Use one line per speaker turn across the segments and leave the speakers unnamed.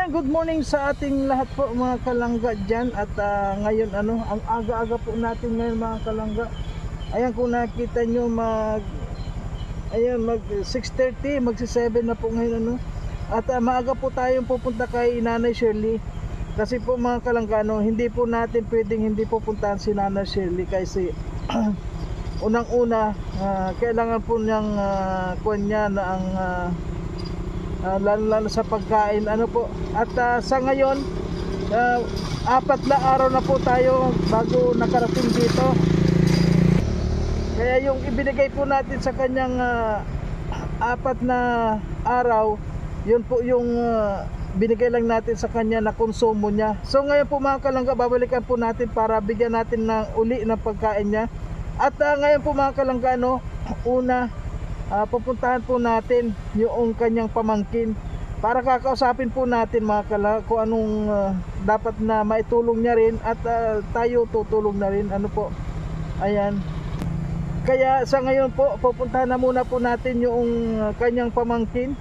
Ayan, good morning sa ating lahat po mga kalangga dyan. At ngayon ang aga-aga po natin ngayon mga kalangga. Ayan, kung nakita nyo mag 6:30, magsi-7 na po ngayon At maaga po tayong pupunta kay Nanay Shirley. Kasi po mga kalangga hindi po natin pwedeng hindi pupuntahan si Nanay Shirley kasi unang-una kailangan po niyang kuwan niya na ang lalo sa pagkain at sa ngayon 4 na araw na po tayo bago nakarating dito, kaya yung ibinigay po natin sa kanyang 4 na araw, yun po yung binigay lang natin sa kanya na konsumo niya. So ngayon po mga kalangga, babalikan po natin para bigyan natin ng uli ng pagkain niya. At ngayon po mga kalangga una pupuntahan po natin yung kanyang pamangkin para kakausapin po natin mga kalangga kung anong dapat na maitulong niya rin at tayo tutulong na rin po. Ayan, kaya sa ngayon po pupuntahan na muna po natin yung kanyang pamangkin.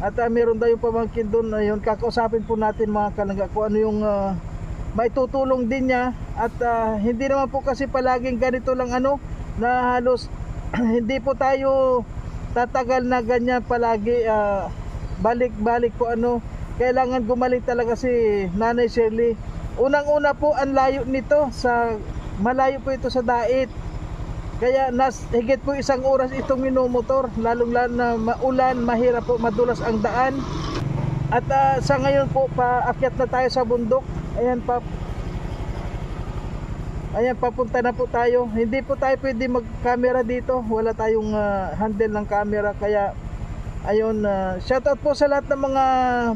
At meron tayong pamangkin doon, ayun, kakausapin po natin mga kalangga kung ano yung maitutulong din niya. At hindi naman po kasi palaging ganito lang na halos hindi po tayo tatagal na ganyan palagi, balik-balik po kailangan gumaling talaga si Nanay Shirley. Unang-una po ang layo nito, malayo po ito sa Dait. Kaya higit po 1 oras itong minumotor, lalong-lalo na maulan, mahirap po, madulas ang daan. At sa ngayon po paakyat na tayo sa bundok. Ayan, papunta na po tayo. Hindi po tayo pwede mag-camera dito, wala tayong handle ng camera. Kaya ayun, shoutout po sa lahat ng mga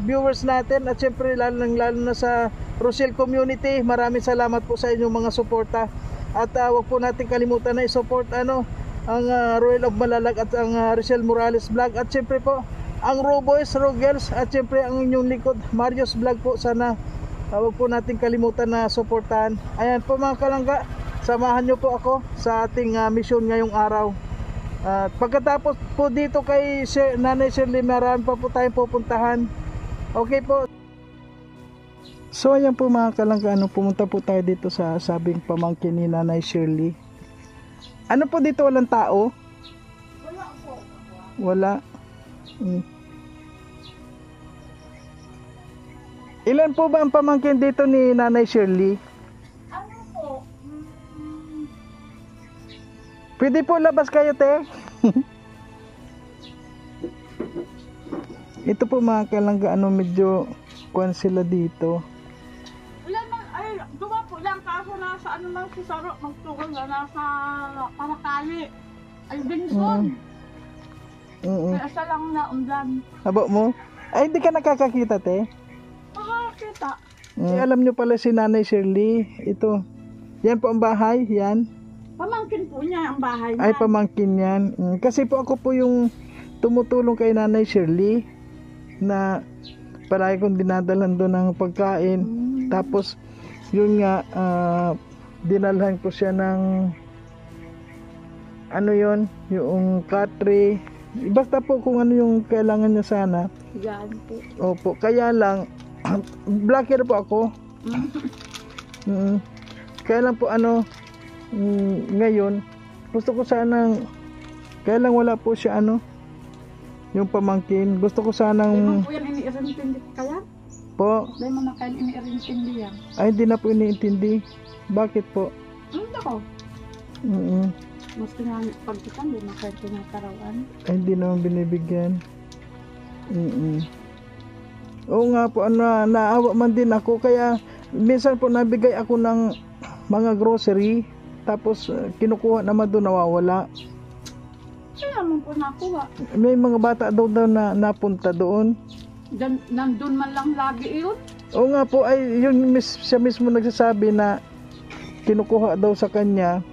viewers natin. At syempre lalo na sa Rochelle community, maraming salamat po sa inyong mga suporta. At wag po natin kalimutan na i-support ang Royal of Malalag at ang Rochelle Morales Vlog. At syempre po ang Raw Boys, Raw Girls, at syempre ang inyong lingkod Marios Vlog po. Sana wag po natin kalimutan na suportahan. Ayan po mga kalangga, samahan nyo po ako sa ating mission ngayong araw. At pagkatapos po dito kay Nanay Shirley, marami pa po tayong pupuntahan. Okay po. So ayan po mga kalangga, pumunta po tayo dito sa sabing pamangkin ni Nanay Shirley. Ano po dito, walang tao?
Wala po.
Wala. Ilan po ba ang pamangkin dito ni Nanay Shirley?
Ano po?
Pwede po labas kayo, te. Ito po mga kalangga, medyo kuwan sila dito.
Wala man, ay, duwa po lang, kaso nasa lang si Saro, magtugon na nasa Parakali. Ay, Benson. Kaya isa lang na umdan.
Abo mo? Ay, hindi ka nakakakita, te?
Makakita.
Alam nyo pala si Nanay Shirley. Ito. Yan po ang bahay. Yan.
Pamangkin po niya ang bahay niya.
Ay, pamangkin yan. Kasi po ako po yung tumutulong kay Nanay Shirley na palagi kong dinadalan doon ng pagkain. Tapos, yun nga, dinalhan ko siya ng yung katre. Basta po kung ano yung kailangan niya sana.
Yan po.
Opo, kaya lang vlogger po ako. Kaya lang po ngayon gusto ko sanang, kaya lang wala po siya yung pamangkin. Gusto ko sanang
po yan iniirintindi kaya?
po.
Dahil mo na kayo iniirintindi yan.
Ay, hindi na po iniintindi. Bakit po?
Ano ko? Mas tinamit pagkitan, di na kayo tinatarawan.
Ay, hindi naman binibigyan. Oo nga po, naawa man din ako. Kaya minsan po nabigay ako ng mga grocery, tapos kinukuha naman doon, nawawala.
Kaya naman po nakuha.
May mga bata daw na napunta doon.
Nandun man lang lagi yun.
Oo nga po, ay yun siya mismo nagsasabi na kinukuha daw sa kanya.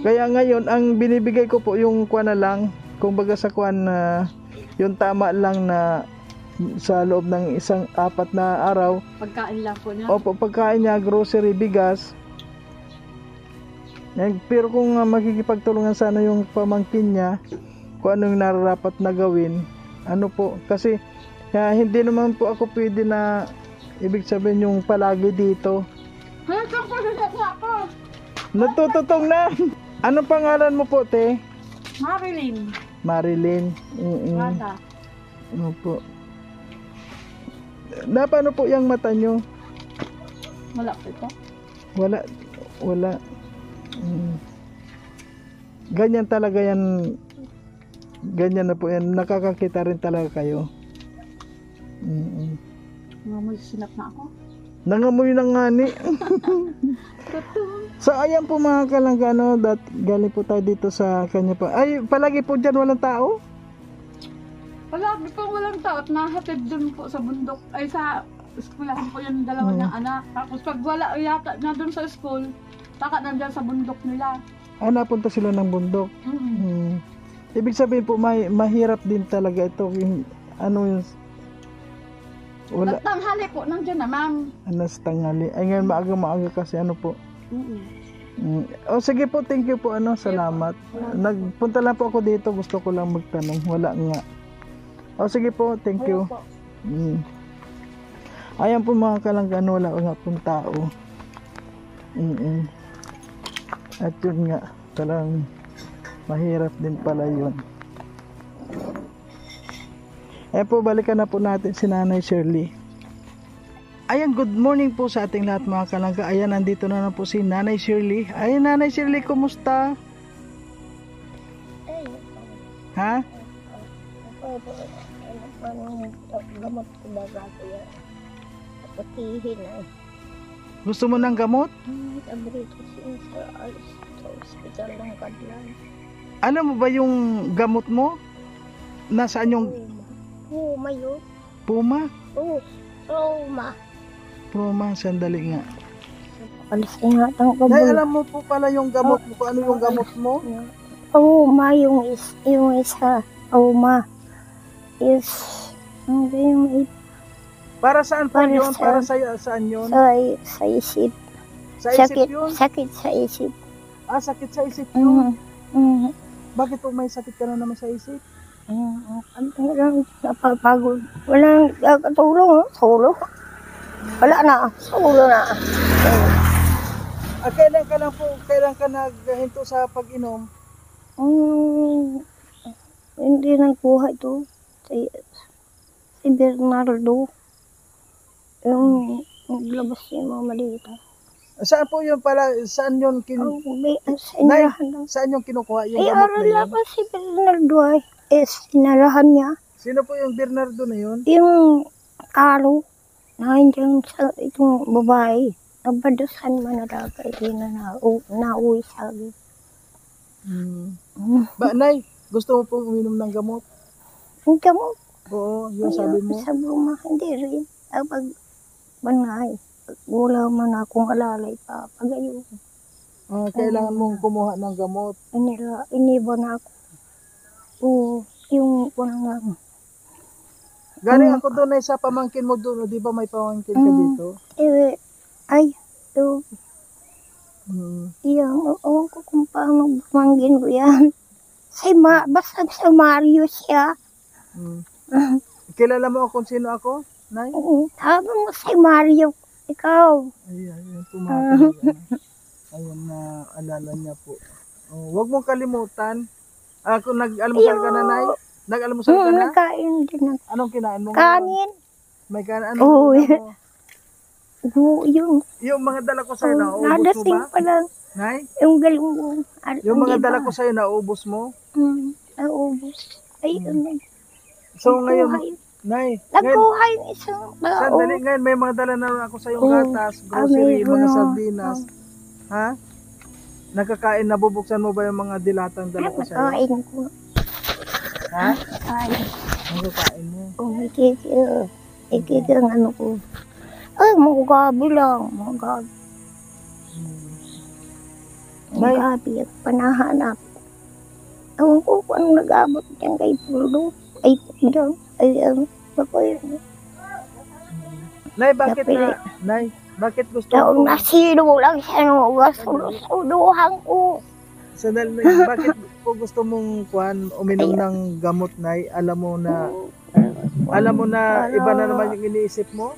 Kaya ngayon ang binibigay ko po yung kuwan na lang, kumbaga sa kuwan na yung tama lang na sa loob ng 4 na araw.
Pagkain lang po niya.
Opo, pagkain niya, grocery, bigas. Pero kung makikipagtulungan sana yung pamangkin niya kung ano yung nararapat na gawin, kasi Kaya hindi naman po ako pwede na ibig sabihin yung palagi dito.
Hanggang ko siya na ako.
Natututong na. Anong pangalan mo po, te?
Marilyn.
Marilyn.
Wala.
Ano po? Na paano po yung mata nyo?
Wala po ito.
Wala. Wala. Ganyan talaga yan. Ganyan na po yan. Nakakakita rin talaga kayo.
Ngamoy sinap na ako.
Nangamoy ng ngani. So ayan po mga kalangga, no, galing po tayo dito sa kanya pa. Ay, palagi po dyan walang tao?
Palagi po walang tao at nahatid dun po sa bundok. Ay sa eskwelahan po yung dalawa niyang anak. Tapos pag wala yata na dun sa school, baka nandyan sa bundok nila.
Ah, napunta sila ng bundok. Ibig sabihin po mahirap din talaga ito. Ano yung wala.
At tanghali po nandyan na ma'am.
Ano sa tanghali? Ay ngayon maaga kasi ano po. O sige po, thank you po, salamat. Nagpunta lang po ako dito, gusto ko lang magtanong, wala nga. O sige po, thank you. Ayan po mga kalangga, wala nga pong tao. At yun nga, talagang mahirap din pala yun. Po, balikan na po natin si Nanay Shirley. Ayan, good morning po sa ating lahat mga kalangga. Ayan, nandito na po si Nanay Shirley. Ayan, Nanay Shirley, kumusta? Ha?
Gamot ko ba bago yan? Patihin ay.
Gusto mo ng gamot?
Sabi rito sa alis sa hospital ng Kadlan.
Alam mo ba yung gamot mo? Nasaan yung
Puma yun.
Puma?
Oo, Puma.
Puma, sandali nga.
Alis nga ang kabul.
Nay, alam mo po pala yung gamot mo. Kung ano yung gamot mo?
Puma yung isa. Puma. Is, ano ba yung
Para saan po
Para
yun?
sa-
Para saan yun?
sa isip.
Sa isip yun?
Sakit sa isip.
Ah, sakit sa isip yun.
Mm.
Bakit po may sakit ka na naman sa isip?
Ang lang napapagod. Walang katulong. Solo. Wala na. Solo na.
Ah, kailan ka naghinto sa pag-inom?
Hindi nagkuha ito. Si Bernardo. Yung naglabas yung mga malita.
Saan po yun pala? Saan yun
Sa inalahan lang.
saan yung kinukuha yung
Ay,
gamot
aral
na
lang
yun?
pa si Bernardo ay. Sinalahan niya.
Sino po yung Bernardo na yun?
Yung kalo. Nandiyan sa itong babae. Nabadasan man na dapat. Hindi na nauwi sa akin.
Ba, Nay, gusto mo pong uminom ng gamot?
Ang gamot.
Oo, yung sabi mo.
Sa bruma, hindi rin. Kapag banay, wala man akong alalay pa. Pagayon.
Ah, kailangan mong kumuha ng gamot.
Iniba na ako. Oo, yung walang lang.
Galing ako doon ay sa pamangkin mo doon. Di ba may pamangkin ka dito?
Iyan, oo ko kung paano bumanggin ko yan. Basta sa Mario siya.
Kilala mo kung sino ako, Nay?
Sabi mo si Mario, ikaw.
Ayan, pumatay. Ayan na, alala niya po. Huwag mong kalimutan. Kung nag-almusal ka na, Nay? Nag-almusal ka na?
Nagkain din ako.
Anong kinain mo?
Kanin.
May kanin?
Oo,
Ano?
yung
mga dala ko sa'yo, naubos mo
nadating
ba?
pa lang.
Nay?
Yung galing mo.
Yung mga dala ko sa'yo, naubos mo?
Naubos. Ay,
So ngayon, Nay, ngayon,
nagkuha yung isang tao.
sandali, ngayon may mga dala na ako sa yung gatas, grocery,
mayroon
mga
na.
sardinas. Ha? Nakakain, nabubuksan mo ba yung mga dilatang dala ko sa'yo?
Nakain ko.
Ha?
Nakain.
Nakakain mo.
Ikikil ang ano ko. Ay, mga gabi lang. Mga gabi. Mga
Nay.
gabi at panahanap. Ewan ko kung anong nag-abot dyan kay Puldo. Ay, dyan. Ay, ako yun.
Nay, bakit
Napili.
Nay, bakit gusto
Taong
mo?
nasilo lang siya nung suluhan ko.
Sandali, bakit po gusto mong uminom ng gamot, Nay? Alam mo na Alam mo na iba na naman yung iniisip mo?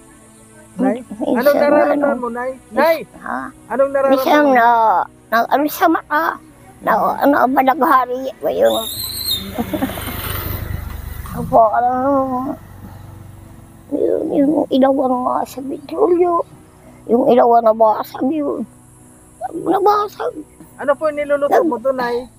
Nay? Anong
Minsan,
nararamdaman mo, Nay? Nay!
Ha?
Anong
Minsan
nararamdaman mo?
ano sa mata, ba naghari ba yung, ako, yung ilawan nga sa petrolyo, yung ilawan na basag yun, nabasag,
Ano po yung niluluto mo to, Nay?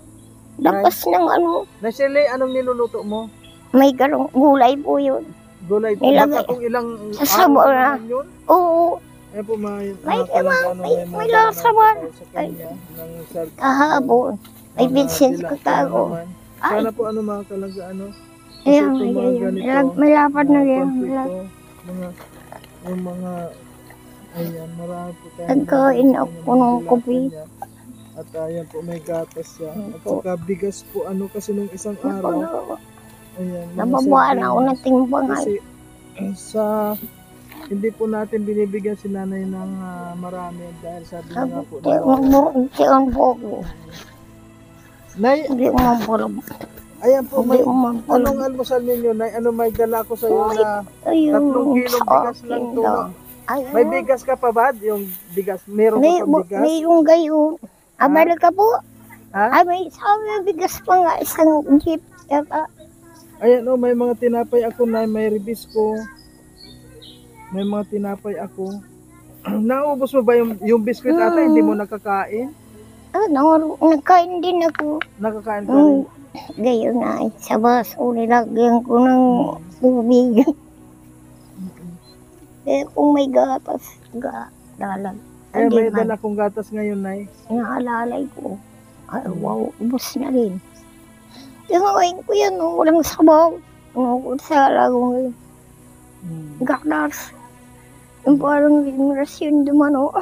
lakas ng ano,
Nay Shirley, anong niluluto mo?
may galong gulay po yun.
Gulay po.
Nilagay-
Baka kung ilang
Sa sabo
araw
na.
naman yun.
Oo,
Ayan po mga
May-
kalangkano,
may
mga
lasa ba?
nagtataw sa kanya ng
kahapon, may
mga
Vincent
dila
ko
pa
tago.
naman.
Ay,
Sana po ano mga kalangga ano. Kasi
ayan,
itong mga
ayan,
ganito,
may lapad na
mga
yan,
konflikto, yung mga ayan, marami po tayo.
Nagkain ako ng kopi.
At ayan po may gatas siya. At
Opo.
saka bigas po ano kasi nung isang araw. Ayan, mga
Nababaan ako ng
sardinas.
timbang ay.
Kasi sa hindi po natin binibigyan si nanay ng marami dahil sabi niya nga po
Hindi magburugsiyan po ako.
Nay,
Hindi umampulag.
ayan po
Hindi
may
umampulag.
anong almusal ninyo Nay? Ano may dala ko sa iyo
Uy,
na
Ayun,
3 kilong
sa
bigas lang
akin
to.
daw. Ayun.
May bigas ka pa ba? Yung bigas, meron
May,
ka pa bigas?
may yung gayon. Abalik ka po.
Ha?
Ay, may sabi bigas pa nga isang jeep. Yata.
Ayan oh, may mga tinapay ako na may ribisco. May mga tinapay ako. Naubos mo ba yung biskuit ata? Hindi mo nakakain?
Nagkain din ako.
Nakakain ka rin?
Gayon na ay sa baso nilagyan ko ng tubig. Eh kung may gatas, dalag.
Ayan, may
Hindi man.
dala kong gatas ngayon, Nay.
Inaalalay ko. Ay, wow, ubos na rin. Tingawain ko yan, no, walang sabaw. Tungkol sa lagong ngayon. Gatas. Yung parang rasyon dumano.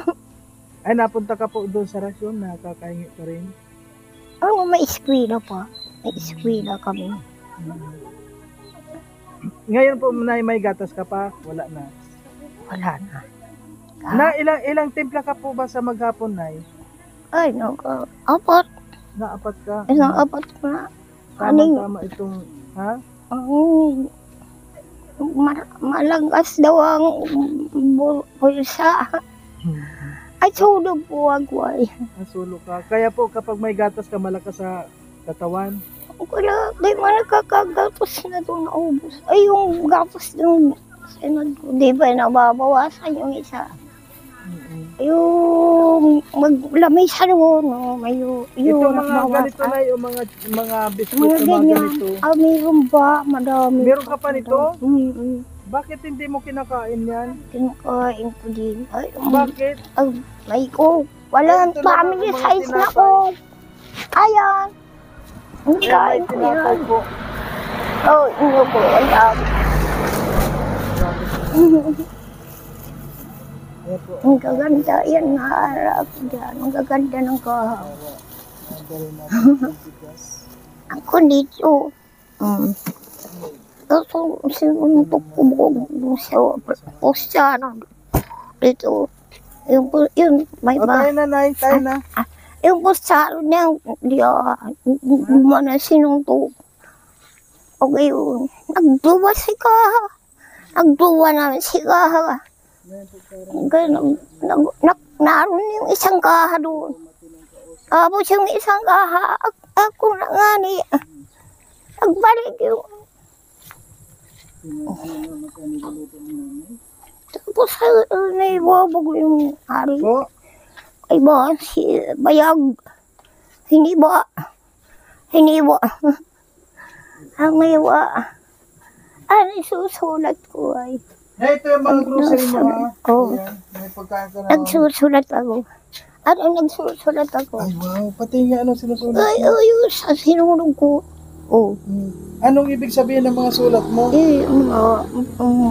Ay, napunta ka po doon sa rasyon, nakakaingi ka rin.
Oh, may eskwela pa. May eskwela kami.
Ngayon po, Nay, may gatas ka pa? Wala na.
Wala na.
Na, ilang timpla ka po ba sa maghapon, Nay?
Ay, apat.
Naapat ka?
Isang apat na. Aning,
Tama-tama itong, ha?
malagas daw ang bulsa. Ay, sunog po ako ay.
Nasulo ka. Kaya po, kapag may gatas ka, malakas sa katawan.
Wala, di man nakakagatos na ito naubos. Ay, yung gatos ng sinod ko, di ba nababawasan yung isa. Yung maglamisa doon, no, may
Ito
yung
mga ganito na yung mga biscuit
Mga
na mga
ganyan.
ganito.
Mayroon ba? Madami.
Meron ka pa nito?
Mm-mm.
Bakit hindi mo kinakain yan?
Kinakain ko din. Ay,
Bakit?
may ko. Walang
Ito lang
family
ang mga
size na
tinapay.
ko. Ayan. Hindi
Kaya may
kain ko
tinapay
yan.
po.
Oh, hindi ko. Ayan.
Ayan po.
Ang gaganda. Yan, naharap dyan. Ang gaganda ng kahaw.
Ang galing natin ng bigas.
Ako dito. Ito, sinuntok ko sa postana. Dito. Yun, may
O,
ba?
tayo na, Nay. Tayo na.
Yung postano niya, hindi mo na sinuntok. Okay yun. Nagduwa si Kaha. Nagduwa namin si Kaha. Naroon yung isang Kaha doon. Tapos yung isang Kaha, ako na nga ni. Nagbalik yun. Tapos naibabag yung hari.
Po.
Ay ba, si Bayag. Hindi ba? Ang iwa. Ano isusulat ko ay.
Hey, ito yung mga grocery mo, ha?
Oo.
Ayan, may pagkain ka na.
Nagsusulat ako. Ano nagsusulat ako?
Ay, wow. Pati nga, ano sinusulat
Ay,
mo?
ayun, sa sinunod ko. Oh.
Anong ibig sabihin ng mga sulat mo?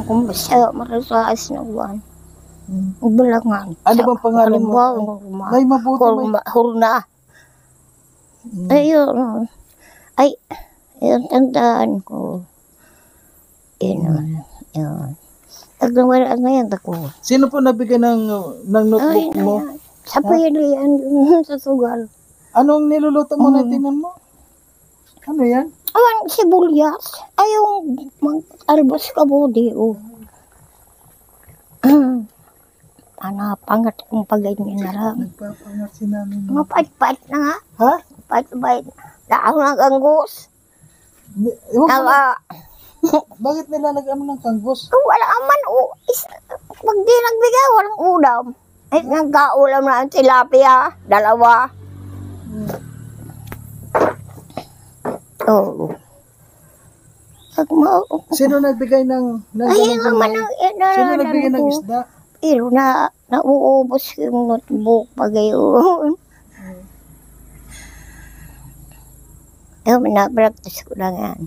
Kung basta marasaas na buwan. Bulangan.
Ano bang pangalan mo? Nay, mabuti may...
Hurna. Ayun. Ay, ayun, tandaan ko. Yun. Nagnawalaan na yan ako.
Sino po nabigyan ng notebook mo?
Sa pili yan, sa sugal.
Anong niluluto mo na tingnan mo? Ano yan?
Awan, sibuyas. Ayaw mag-albos ka po di, oh. Panapangat kong paganyan na lang.
Nagpapangat si namin.
Mapait-pait na nga.
Ha?
Pait-pait. Daaw ng anggos.
Ewan ko na,
Naga,
bakit nila nag-ano ng kanggos?
wala man, oh. Pag di nagbigay, walang ulam. Ay, nagkaulam na ang tilapia. 2. Oo.
Sino nagbigay ng
Ay,
ganun
naman
kamay?
ang
Sino nagbigay ng
ko.
isda?
Pero nauubos yung notebook pa gayon. Ayun, na-practice ko lang yan.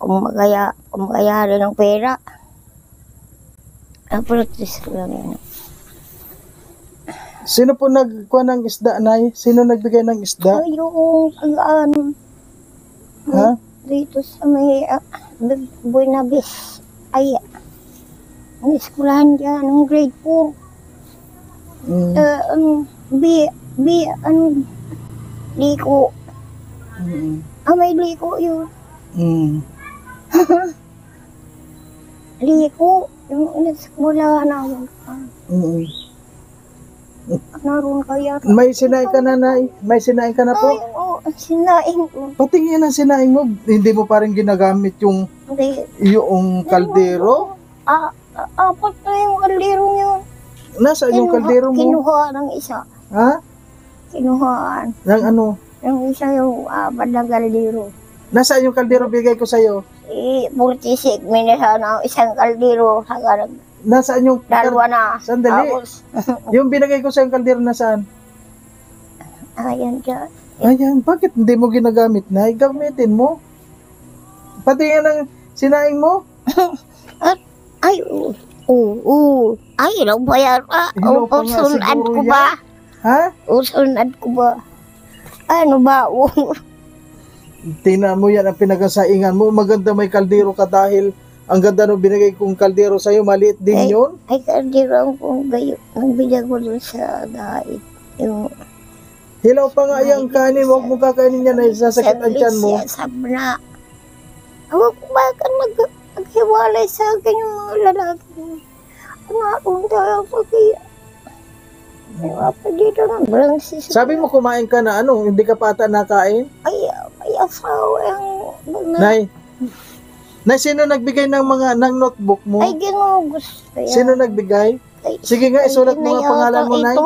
Kung magaya rin ng pera. Na-practice ko lang yan.
Sino po nagkuha ng isda, Nay? Sino nagbigay ng isda?
Ay, yung pag-ano,
Ha?
dito sa may Buenabis. Ay, ang eskulahan dyan, ng grade 4.
Mm.
Liko.
Mm.
May liko yun.
Mm.
Liko. Yung eskulahan namin.
Mm.
Naroon kaya.
May sinaing ka na, Nay? May sinaing ka na po?
Ay, oo, sinaing ko.
Patingin ang sinaing mo. Hindi mo pa rin ginagamit yung kaldero?
Apat na yung kalderong yun.
Nasaan yung kaldero mo?
Kinuha ng isa.
Ha?
Kinuhaan.
Ng ano?
Yung isa yung apat na kaldero.
Nasaan yung kaldero bigay ko sa'yo?
46 minasa ng isang kaldero. Hanggang
Nasaan yung...
dalawa na.
Sandali.
Tapos,
Yung binigay ko sa'yo yung kaldero nasaan?
ayan dyan.
Ayan, bakit hindi mo ginagamit, Nay? Gamitin mo. Patingin ang sinaing mo?
Ay, oo. Ay, ilaw ba yan?
Ilaw pa nga
Usunad
siguro
ko
yan.
ba?
Ha?
Usunad ko ba? Ano ba?
Tingnan mo yan ang pinagasaingan mo. Maganda may kaldero ka dahil ang ganda nung binigay kong kaldero sa'yo. Maliit din yun.
Ay, kalderong kong gayo. Nagbigay ko dun sa dahil. Yung
Hilaw pa nga yung kanin. Huwag mo kakainin yan ay sasakit ang tiyan mo.
sabi na, huwag bakit naghiwalay sa akin yung mga lalaki. Kung tayo pag-iya. Ay, wapa dito na, bransis.
Sabi mo kumain ka na ano, hindi ka pa ata nakain?
Ay, may asawa yung...
Nay, sino nagbigay ng ng notebook mo?
Ay, ginugusto yan.
Sino nagbigay?
Ay,
Sige nga, isulat mo nga pangalan mo, Nay.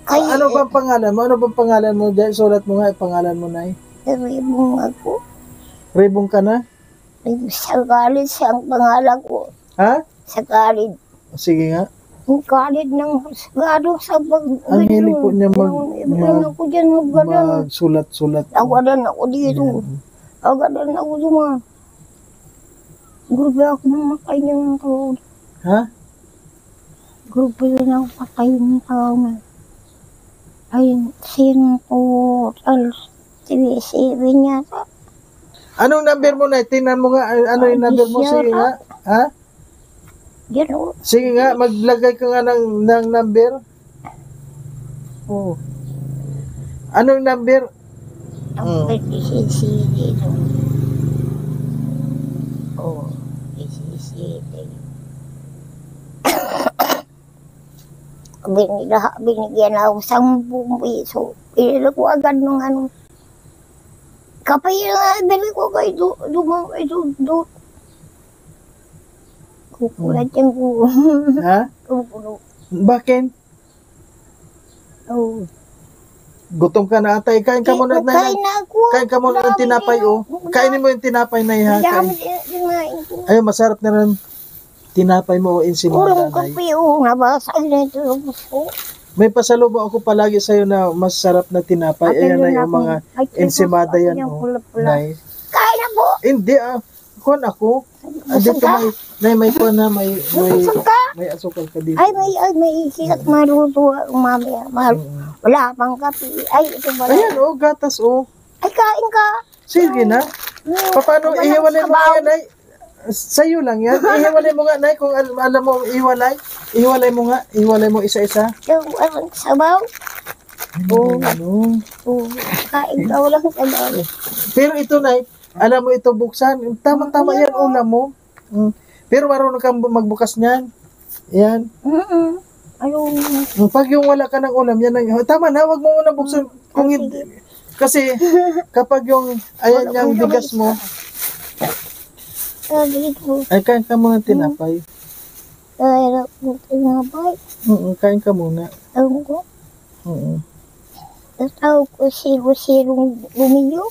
Ay,
Ano bang pangalan mo? Ano bang pangalan mo dyan? Sulat mo nga, pangalan mo, Nay.
Ribong ako.
Ribong ka na?
Sa college ang pangalan ko.
Ha?
Sa college.
Sige nga.
Ang college ng husgado sa pag...
Ang hilig po niya
ako dyan, magadan.
magsulat-sulat.
Agadan ako dito. Agadan ako duma. Grupo ako mamatay ng tao.
Ha?
Grupo yun ako patay ng tao na. Ay, sino po, TV7 yata.
Anong number mo, Nay? Tingnan mo nga, ano yung number mo? Sige nga. Ha?
Yan o.
Sige nga, maglagay ka nga ng number.
Oh.
Anong number?
Ang PCC dito. Oh, PCC dito. Binigyan ako 10 piso. Pinili ko agad ng ano. Kapay na bili ko kay Dumang kay Dudut. Kukulat yung ko.
Ha?
Kukulo.
Bakit?
Oh.
Gutom ka na atay. Kain ka muna, Nay.
Kain na ako.
Kain ka muna ng tinapay, oh. Kainin mo yung tinapay, Nay, ha?
Dami
Kain.
dinain ko.
Ayun, masarap na rin tinapay mo, insimada,
Urong
Nay.
kape o. Nabasag na ito yung gusto.
May pasalubong ako palagi sa'yo na masarap na tinapay. Ayan na yung mga ensimada yan, oh. Nay.
Kain na po.
Hindi, kuhan ako. Dito may kuhan na, may asukal ka dito.
Ay, may ikikat maruto mamaya. Wala pang kape. Ay, ito ba?
Ayan, oh, gatas, oh.
Ay, kain ka.
Sige na. Paano, ihiwalay mo nga, Nay? Sa'yo lang yan. Ihiwalay mo nga, Nay, kung alam mo ihiwalay. Ihiwalay mo nga. Ihiwalay mo isa-isa.
Yung sabaw. Oo.
Ano?
Oo. Kain ka walang sabaw.
Pero ito, Nay, alam mo ito buksan. Tama-tama yan ulam mo. Mm. Pero marunong kang magbukas niyan. Yan.
Ayun.
Pag yung wala ka ng ulam, yan ang, tama na, wag mo muna buksan. Kung hindi, kasi kapag yung, ayan yung bigas mo,
Sabi ko,
ay kain ka muna ng tinapay.
kaya mo tinapay.
Kain ka muna.
Ewan ko.
Oo.
Tawag ko siro-sirong bumilyo.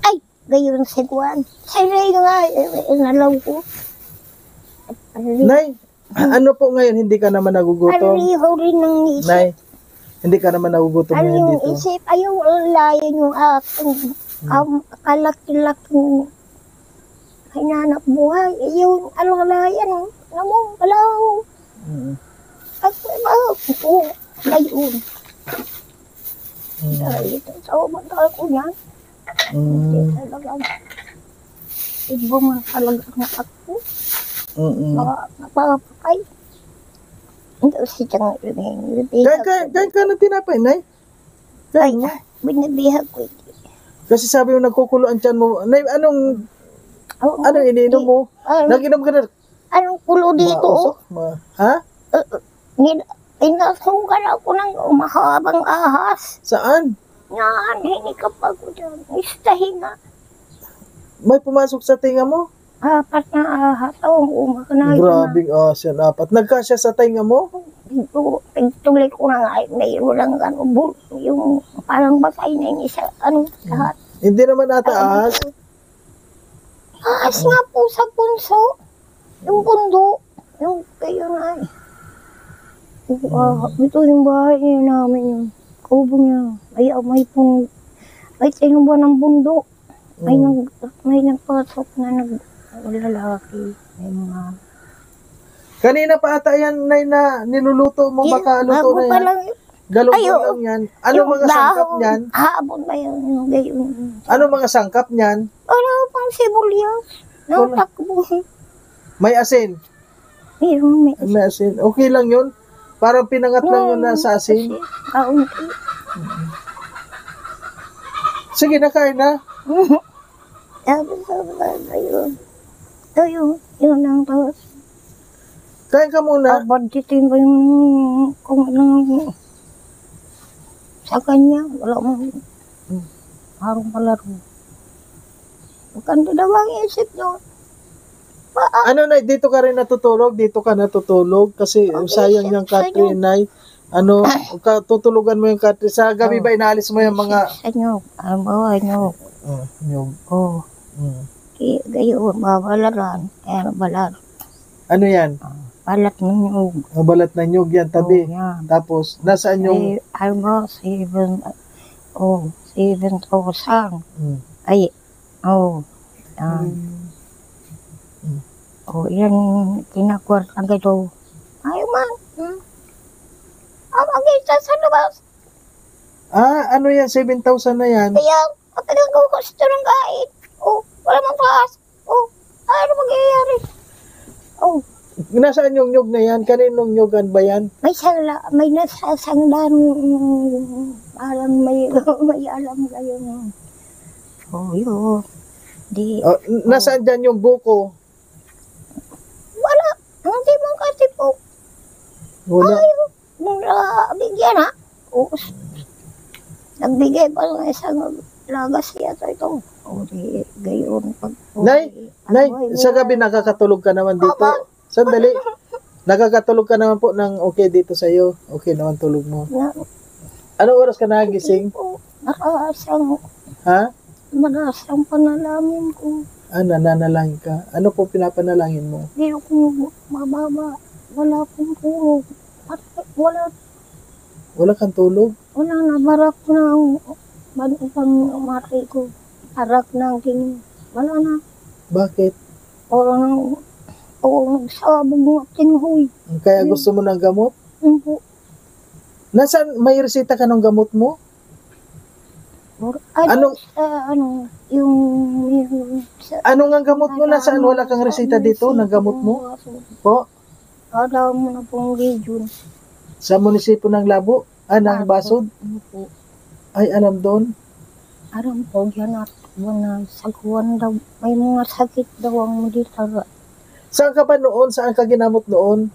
Ay, gayon si Juan. Saray nga, inalaw ko.
Nay, ano po ngayon, hindi ka naman nagugutom?
Ariho rin ng isip.
Nay, hindi ka naman nagugutom
Ano
ngayon
yung
dito?
isip? Ayaw layan yung aking kalaki-laking hinanap buhay. Yung alalayan, namong balaw.
Mm.
At oo, gayon.
Mm.
Dahil ito, sa umagal ko yan. Hindi
Mm.
talagang ibo man talaga na ako. Napapakay. Hindi si Chang
Kain ka ng tinapay, Nay.
Ay,
Kain mo.
binibihag ko.
Kasi sabi mo nagkukulo ang tiyan mo. Nay, anong ininom mo? Nag-inom ka na.
Anong kulo dito?
Mausok? Ha?
Inasukan ako ng mahabang ahas.
Saan?
Yan, hindi ka pa ko dyan. Istahin na.
May pumasok sa tinga mo?
4 na ahas. Umakanayin na.
Grabing asin, 4. Nagkasya sa tinga mo?
Tuloy ko na nga, mayroon lang yung parang batay na yung isa, lahat.
Hindi naman ata ahas.
Ahas nga po sa punso. Yung pundo. Yung kayo na eh. Ito yung bahay niya namin yung kubo niya. May tinubuan ng bundok. May nagpasok na lalaki. May mga...
Kanina pa ata yan, Nay, na niluluto mo. Baka luto na yan. Galunggong lang yan. Ano mga sangkap niyan?
Habon ba yun? Yung gayon.
Ano mga sangkap niyan?
Ano pang sibuyas? Nang takbo.
May asin.
Meron may
May asin. Okay lang yun. Parang pinangat lang yun na sa asin.
kaunti.
Sige, nakain na.
Sabi sa yun. Ito yun lang tapos.
Kain ka muna.
Budgetin ba yung kung ilang sa kanya, wala mo. Harong palaro. Magkanda daw ang isip nyo.
Ano, Nay, dito ka rin natutulog? Dito ka natutulog? Kasi sayang yung Catherine, Nay. Ano, tutulugan mo yung Catherine. Sa gabi ba inaalis mo yung mga...
Sa nyo, ang bawa nyo.
Yung...
Oo. Gayon, babalaran. Kaya balar.
Ano yan?
Balat ng nyug.
Balat na nyug yan, tabi.
Yan.
Tapos, nasaan yung...
Ano, 7,000. Ay, yan. Yan, kinakwarta ka daw. Ayaw man. Magkita sa labas.
Ano yan? 7,000 na yan?
Kaya, kapag ko gusto ng kain. Wala mang taas. Ano magyayari?
Nasaan yung nyug na yan? Kaninong nyugan ba yan?
May nasasangdan. Parang may alam kayo. Yun.
Nasaan dyan yung buko?
Wala. Hindi mo kasi po.
Wala.
Bigyan ha. Nagbigay pa ng isang lagas yata ito. Gayon.
Nay, sa gabi nakakatulog ka naman dito. Sandali. Nakakatulog ka naman po ng okay dito sa'yo. Okay naman tulog mo. Anong oras ka nagising?
Nakasang.
Ha?
Manasang panalangin ko.
Nananalangin ka. Ano po pinapanalangin mo?
Hindi ko mababa. Wala akong tulog.
Wala kang tulog?
Wala na. Barak na ang banupang mati ko. Barak na ang king. Wala na.
Bakit?
Nagsabog ng tinghoy.
Kaya gusto mo ng gamot?
Hindi.
Nasaan? May resita ka ng gamot mo? Ano nga gamot mo? Nasaan? Wala kang resita dito ng gamot mo? Po?
Alam mo na pong region.
Sa munisipyo ng Labo? Anang basod?
Ano po?
Ay, alam doon.
Aram po dyan at mga sagwan daw. May mga sakit daw ang militara.
Saan ka ba noon? Saan ka ginamot noon?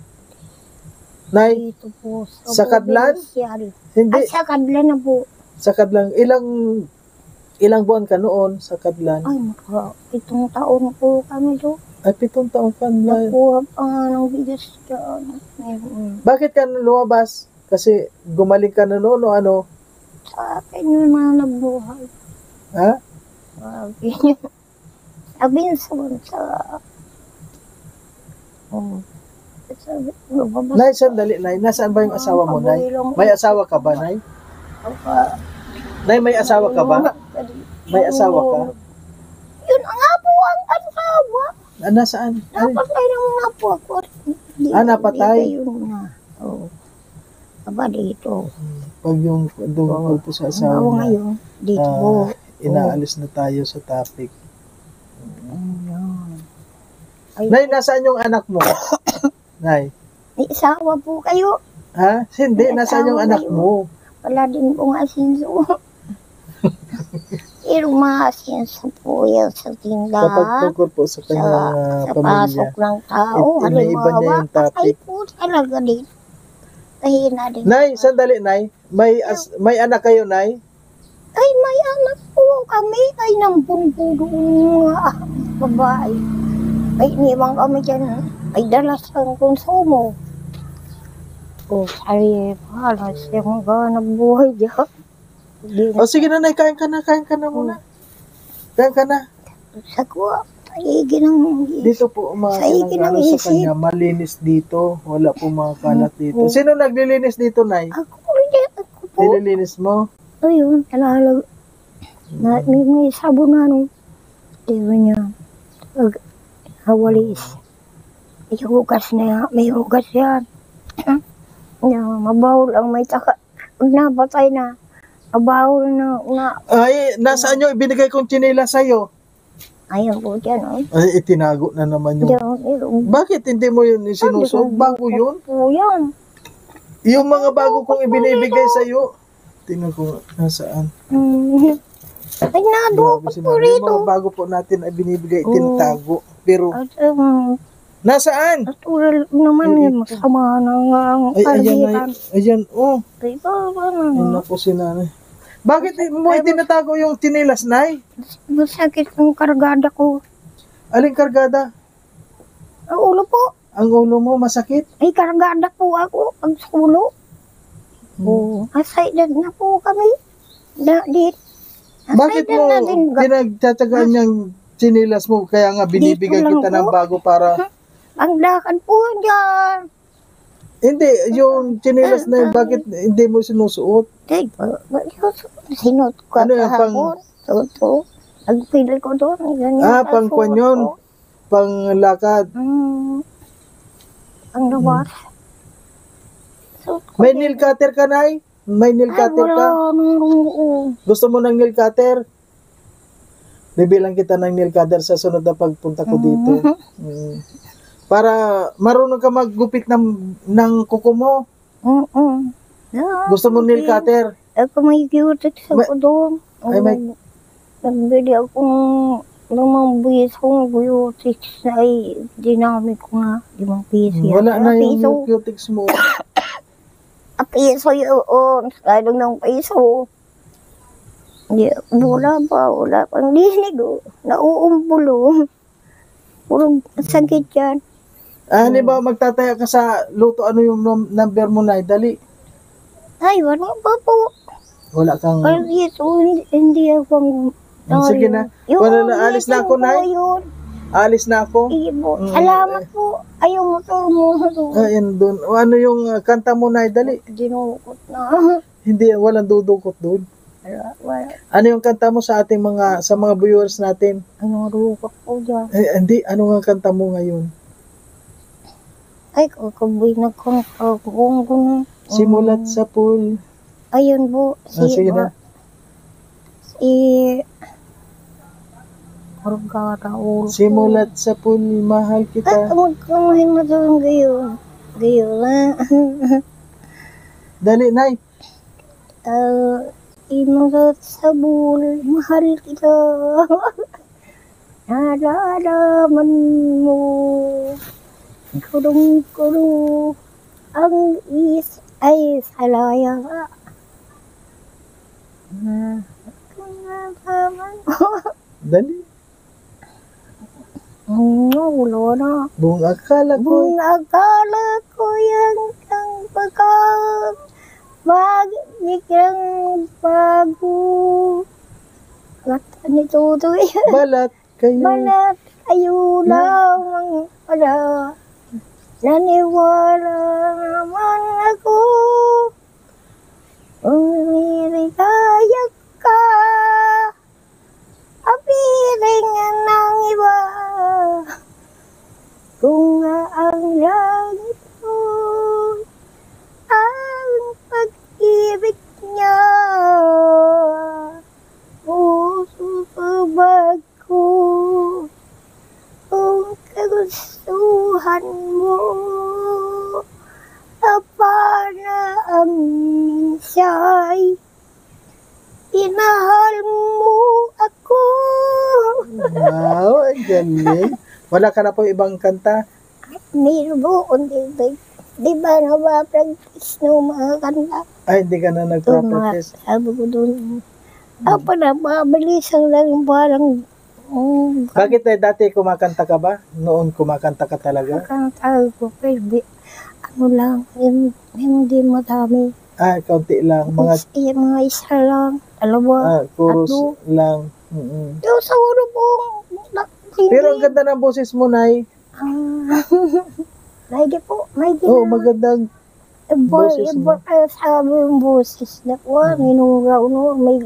Nay,
Dito po
Sa Kadlan?
provincial.
hindi.
Ay, sa Kadlan na po.
Sa Kadlan. Ilang buwan ka noon sa Kadlan?
Ay, maka 7 taon po kami doon.
Ay, 7 taong ka na.
Nakuha pa nga ng bigas dyan. Meron.
Bakit ka lumabas? Kasi gumaling ka na noon o ano?
Sa akin yun na nabuhay.
Ha?
Sabi niya. Sabi niya sa sabi, lumabas
Nay, sandali, Nay. Nasaan ba yung asawa mo, Nay? May asawa ka ba, Nay? Nay, may asawa ka ba? May asawa ka?
Yun nga po ang asawa.
Nasaan? Ay,
Napatay naman na po ako.
napatay?
Yun na. Oo. Aba dito.
pag yung doon po sa asawa
Oo
niya,
ngayon. Dito
ah,
po.
inaalis na tayo sa topic.
Ayun. Ay,
Nay, nasaan yung anak mo? Nay.
may asawa po kayo.
Ha? Hindi,
May
nasaan yung
asawa
anak
kayo.
mo?
Wala din pong asinso. Pero maasinso po yan sa
Kapag
tindahan.
tungkol po sa kanyang
Sa
pamilya.
pasok ng tao.
Inaiba niya yung
Ay
topic.
po talaga din. Tahina din.
Nay, sandali, Nay. May anak kayo, Nay?
Ay, may anak po kami. Ay, nampun po doon mga babae. Ay, iniwang kami dyan. Ay, dalas ang konsumo. O, sari, halas yung mga nabuhay dyan.
O sige na, Nay, kain ka na muna. Kain ka na.
Sa kuwa, paigin ang
Dito po,
Saigin ang
sa
isip.
kanya, malinis dito. Wala po mga kalat dito. Sino naglilinis dito, Nay?
Ako po.
Nililinis mo?
Ayun, talaga. May sabon na nung. Diba niya. Hawalis. May hugas na yan. May hugas yan. Mabawal ang may taka. Pag napatay na, mabawal na.
Ay, nasaan yung ibinigay kong tsinila sa'yo?
Ayun po dyan.
Ay, itinago na naman yung... Bakit hindi mo yun isinusuot? Bago yun?
Po yan.
Yung mga bago kong ibinibigay sa'yo. Tingnan ko nasaan.
Ay, nadukot
Grabe,
po
sinabi, yung
rito.
mga bago po natin ay binibigay,
Oo.
tinatago. Pero,
At
nasaan?
natural naman
Ay,
yun. Masama na nga ang
Ay, ayan,
kalitan.
ayan, oh.
Diba,
Ayun na po si nanay. Bakit mo itinatago yung tinilas, Nay?
masakit ang kargada ko.
Aling kargada?
Ang ulo po.
Ang ulo mo masakit?
Ay, kargada po ako. Ang ulo. Oo. Asay na po kami. Dit.
Bakit mo pinagtatagaan yung tinilas mo? Kaya nga binibigyan
Dito lang
kita ng
po.
bago para...
Ang lakad po dyan.
Hindi, yung tinilas na yun, bakit hindi mo sinusuot?
Ay, sinot ko
Ano yan,
kahapon. Toto. Nagpili ko doon. Ganyan
Ah,
ang
pangkwan
suot
yun.
ko.
Panglakad.
Ang labas. Suot ko
May
din.
nail cutter ka, Nay? May nail cutter ka?
Wala nang oo.
Gusto mo ng nail cutter? Bibilang kita ng nail cutter sa sunod na pagpunta ko dito. Para marunong ka maggupit ng kuko mo. Gusto mo nail cutter?
Ako may cutex ako doon.
Ay, may...
Nagbili ako ng mga bisong cutex na ay dinami ko nga. 5 piso yan.
Wala na
piso.
yung cutics mo.
Piso yun. Lalo ng piso. Hindi, wala pang dinig. Nauumpulo. Puro sakit yan.
Halimbawa magtataya ka sa luto, ano yung number mo, Nay? Dali.
Ay, wala pa po.
Wala kang...
Ay, ito, hindi ako.
Sige na. Wala na, alis na ako, Nay.
Yun.
Alis na ako.
Sige po. Salamat po. Ayaw mo to.
Ayan doon. O ano yung kanta mo, Nay? Dali.
Dinukot na.
Hindi, walang dudukot doon.
Wala.
Ano yung kanta mo sa ating sa mga viewers natin?
Anong rukot po dyan?
Hindi, ano nga kanta mo ngayon?
Ay, kakaboy na kung na.
Simulat sa pool.
Ayun po.
Sige na.
Si... Kargada ulo.
Simulat sa pool, mahal
At
kita.
magkamahin mo doon gayon. Gayon na.
Dali, Nay.
Imangat sa bul, mahal kita. Nalalaman mo, kurong-kurong ang is ay salaya. Kung nalaman mo,
Dali.
wala na.
Buong akala ko.
Kung akala ko yan kang pagkam, biglang bago. Kata ni Tutoy,
Balat kayo.
balat kayo lamang pala. Naniwala naman ako. Umirigaya ka. Apiling ng iba. Kung nga ang langit mo ang pag-ibig niya, puso sabag ko. Kung kagustuhan mo, na ang minsay, inahal mo ako.
Wow, ang galing. Wala ka na po ibang kanta?
Meron po, di ba napapractice ng mga kanta?
Ay, hindi ka na nagpa-practice.
Sabi ko doon, ako na, mabilisan lang parang,
Bakit dati kumakanta ka ba? Noon kumakanta ka talaga?
kakanta ko, pero ano lang, hindi madami.
Ah, kaunti lang.
Mga isa lang, dalawa,
Chorus
tatlo.
lang. Mm-mm.
Yung sa ulo po,
Pero ang ganda ng boses mo, Nay.
Maigi po, maigi
Oo,
na.
magandang boses mo.
Iba kaya sabi yung boses na po, minura, may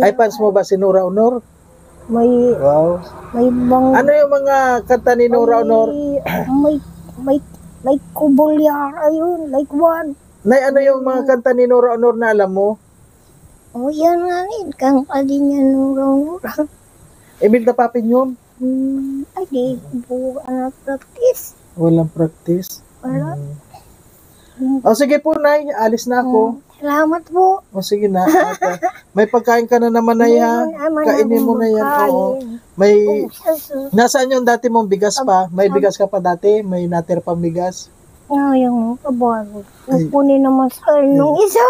Ay, fans mo ba si Nora Honor?
may
Wow.
bang,
Ano yung mga kanta ni Nora Honor?
may kubulyara yun, like one.
Nay, ano yung mga kanta ni Nora Honor na alam mo?
Oh, yan nga rin, kang kalinya nura.
Emil na Papin yun?
Ay, di po, practice.
Walang practice.
Wala.
O sige po, Nay. Alis na ako.
Salamat po.
O sige na. At, may pagkain ka na naman, Nay, ha? Kainin mo na yan. Oo. May... Nasaan yung dati mong bigas pa? May bigas ka pa dati? May natir pang bigas?
Yung kabalo. Kukunin naman sa nung isa.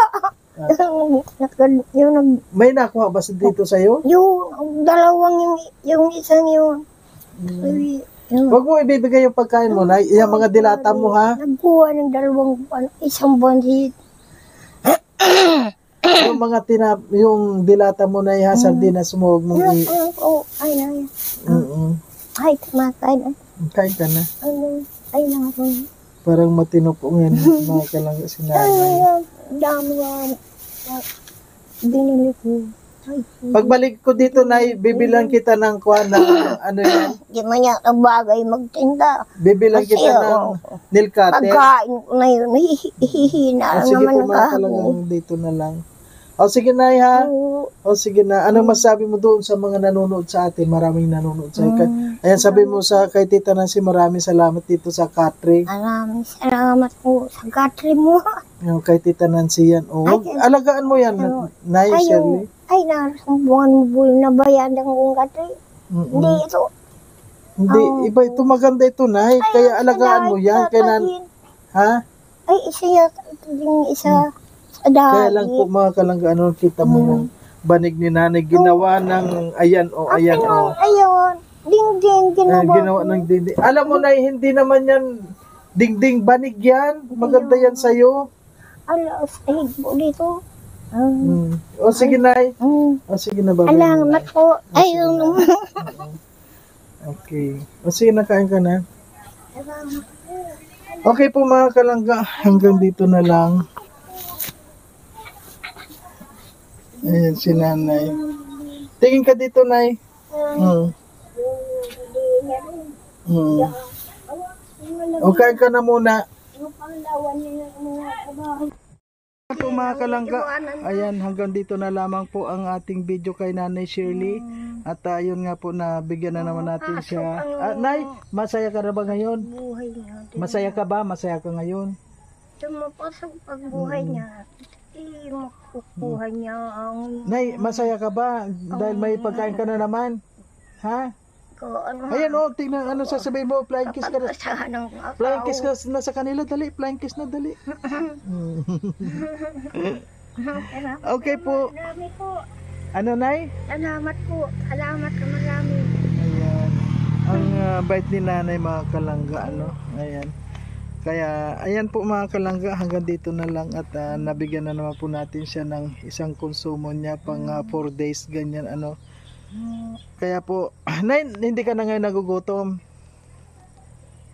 May nakuha ba dito sa'yo?
Yung dalawang yung isang yun.
Huwag mo ibibigay yung pagkain mo, Nay. Yung mga dilata mo, ha?
Nagkuha ng dalawang isang bansit.
Yung mga yung dilata mo, Nay, ha? Sardinas mo, huwag mong
Ay, kumakain.
kain ka na.
Ay, naman.
Parang matino po yan, mga kalangga si Nanay.
Dami nga. Binili ko. Ay,
Pagbalik ko dito, Nay, bibilang kita ng kuwan ng ano yan?
di man yan ang bagay magtinda.
Bibilang
Kasi,
kita ng nail cutter.
Pagkain ko na yun, hihina
Sige
naman
po,
ang
mga kalangga,
kahapon.
dito na lang. O sige, Nay, ha? O sige na. Anong masabi mo doon sa mga nanonood sa atin? Maraming nanonood sa atin. Ayan, sabi mo sa kay Tita Nancy, maraming salamat dito sa Katri.
Maraming salamat po sa Katri mo.
Yung kay Tita Nancy yan. O, alagaan mo yan, Nay, Shirley.
Ay, narasumbuhan mo po yung nabayadan kong Katri. Hindi ito.
Hindi, iba ito, maganda ito, Nay. Kaya alagaan mo yan. Ha?
Ay, isa yata. Ito yung isa sa dahil.
Kaya lang po mga kalangga, ano, kita mo yung banig ni Nanay, ginawa ng ayan o, ayan o.
Ayun. Ding-ding,
Ginawa ng dingding. Alam mo na, hindi naman yan dingding banig yan. Maganda yan sa'yo.
Ala, sahig po dito.
O sige, Nay. O sige na, babay.
Alamat po. Ayun.
Okay. O sige, nakain ka na. Okay po mga kalangga, hanggang dito na lang. Ayan si Nanay. Tingin ka dito, Nay. O kain ka na muna. Po mga kalangga, ayan, hanggang dito na lamang po ang ating video kay Nanay Shirley. At ayun nga po, nabigyan na naman natin siya. Nay, masaya ka na ba ngayon?
Buhay niya.
Masaya ka ba? Masaya ka ngayon?
Tumapasok pag buhay niya. makukuha niya ang...
Nay, masaya ka ba? Dahil may pagkain ka na naman. Ha?
Ano,
Ayan o, tingnan, ano sasabihin mo? Flying kiss ka na.
kapasahan ng
Flying kiss ka na sa kanila. Dali, flying kiss na, dali. Okay po.
Marami po.
Ano, Nay?
Salamat po. Salamat ka marami.
Ayan. Ang bait ni nanay, mga kalangga, ano? Ayan. Kaya, ayan po mga kalangga, hanggang dito na lang at nabigyan na naman po natin siya ng isang konsumo niya pang 4 days, ganyan, ano. Kaya po, Nay, hindi ka na ngayon nagugutom.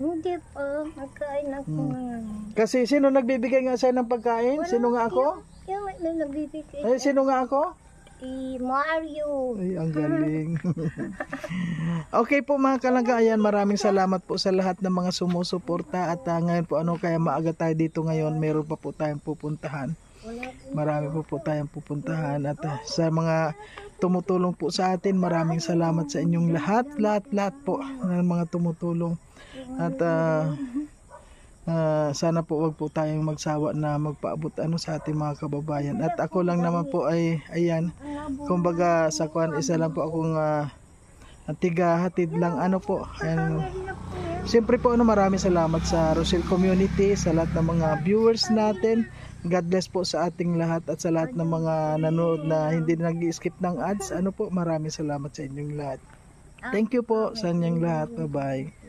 Hindi po. Magkain ako ngayon.
Kasi sino nagbibigay nga sa'yo ng pagkain? Sino nga ako?
Yung may nagbibigay.
Ay, sino nga ako?
Si Mario.
Ay, ang galing. Okay po mga kalangga, ayan, maraming salamat po sa lahat ng mga sumusuporta at ngayon po ano, kaya maaga tayo dito ngayon, meron pa po tayong pupuntahan. Marami po tayong pupuntahan at sa mga tumutulong po sa atin, maraming salamat sa inyong lahat po ng mga tumutulong at sana po wag po tayong magsawa na magpaabot ano sa ating mga kababayan. At ako lang naman po ay ayan, kumbaga sa kwan, isa lang po akong tiga hatid lang ano po. Ayan. Siyempre po ano, maraming salamat sa Rochelle Community, sa lahat ng mga viewers natin. God bless po sa ating lahat at sa lahat ng mga nanood na hindi nag-skip ng ads. Ano po, maraming salamat sa inyong lahat. Thank you po sa inyong lahat. Bye-bye.